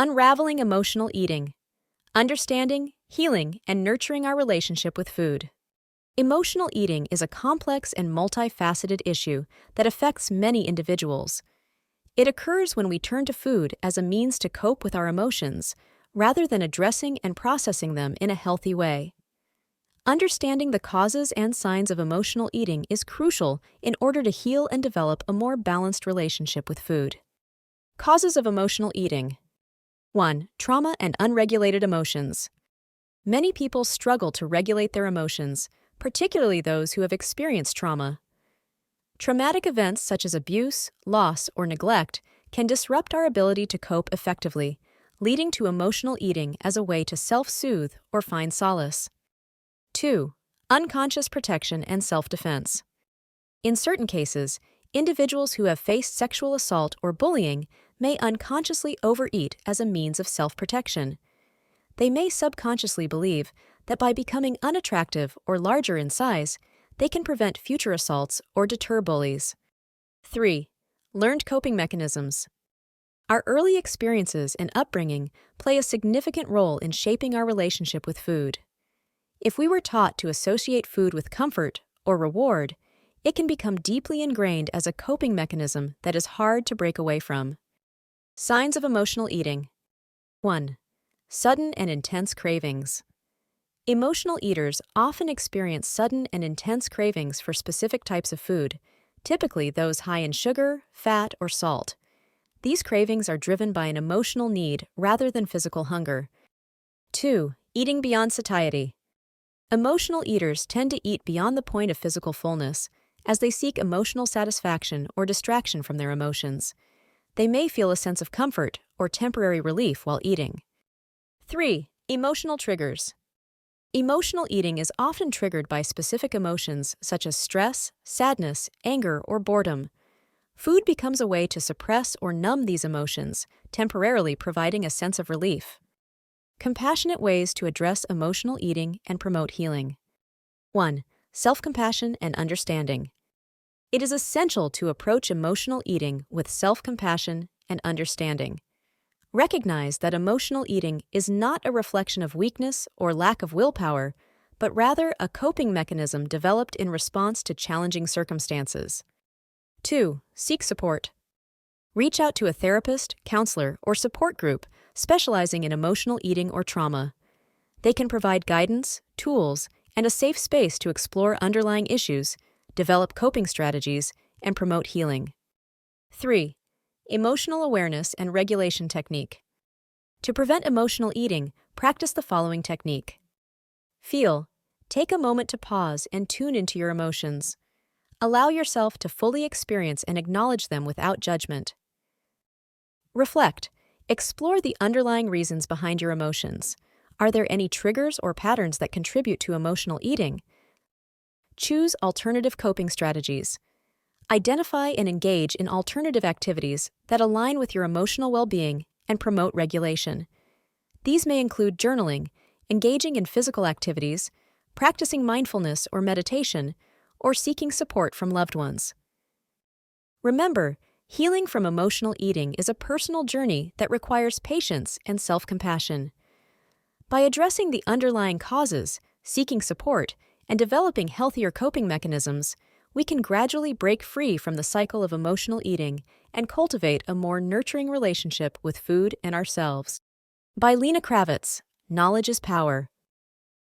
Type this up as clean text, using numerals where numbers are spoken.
Unraveling emotional eating. Understanding, healing, and nurturing our relationship with food. Emotional eating is a complex and multifaceted issue that affects many individuals. It occurs when we turn to food as a means to cope with our emotions, rather than addressing and processing them in a healthy way. Understanding the causes and signs of emotional eating is crucial in order to heal and develop a more balanced relationship with food. Causes of emotional eating. 1. Trauma and unregulated emotions. Many people struggle to regulate their emotions, particularly those who have experienced trauma. Traumatic events such as abuse, loss, or neglect can disrupt our ability to cope effectively, leading to emotional eating as a way to self-soothe or find solace. 2. Unconscious protection and self-defense. In certain cases, individuals who have faced sexual assault or bullying may unconsciously overeat as a means of self-protection. They may subconsciously believe that by becoming unattractive or larger in size, they can prevent future assaults or deter bullies. 3. Learned coping mechanisms. Our early experiences and upbringing play a significant role in shaping our relationship with food. If we were taught to associate food with comfort or reward, it can become deeply ingrained as a coping mechanism that is hard to break away from. Signs of emotional eating. 1. Sudden and intense cravings. Emotional eaters often experience sudden and intense cravings for specific types of food, typically those high in sugar, fat, or salt. These cravings are driven by an emotional need rather than physical hunger. 2. Eating beyond satiety. Emotional eaters tend to eat beyond the point of physical fullness, as they seek emotional satisfaction or distraction from their emotions. They may feel a sense of comfort or temporary relief while eating. 3. Emotional triggers. Emotional eating is often triggered by specific emotions such as stress, sadness, anger, or boredom. Food becomes a way to suppress or numb these emotions, temporarily providing a sense of relief. Compassionate ways to address emotional eating and promote healing. 1. Self-compassion and understanding. It is essential to approach emotional eating with self-compassion and understanding. Recognize that emotional eating is not a reflection of weakness or lack of willpower, but rather a coping mechanism developed in response to challenging circumstances. 2. Seek support. Reach out to a therapist, counselor, or support group specializing in emotional eating or trauma. They can provide guidance, tools, and a safe space to explore underlying issues, develop coping strategies, and promote healing. 3. Emotional awareness and regulation technique. To prevent emotional eating, practice the following technique. Feel. Take a moment to pause and tune into your emotions. Allow yourself to fully experience and acknowledge them without judgment. Reflect. Explore the underlying reasons behind your emotions. Are there any triggers or patterns that contribute to emotional eating? Choose alternative coping strategies. Identify and engage in alternative activities that align with your emotional well-being and promote regulation. These may include journaling, engaging in physical activities, practicing mindfulness or meditation, or seeking support from loved ones. Remember, healing from emotional eating is a personal journey that requires patience and self-compassion. By addressing the underlying causes, seeking support, and developing healthier coping mechanisms, we can gradually break free from the cycle of emotional eating and cultivate a more nurturing relationship with food and ourselves. By Lena Kravitz, Knowledge is Power.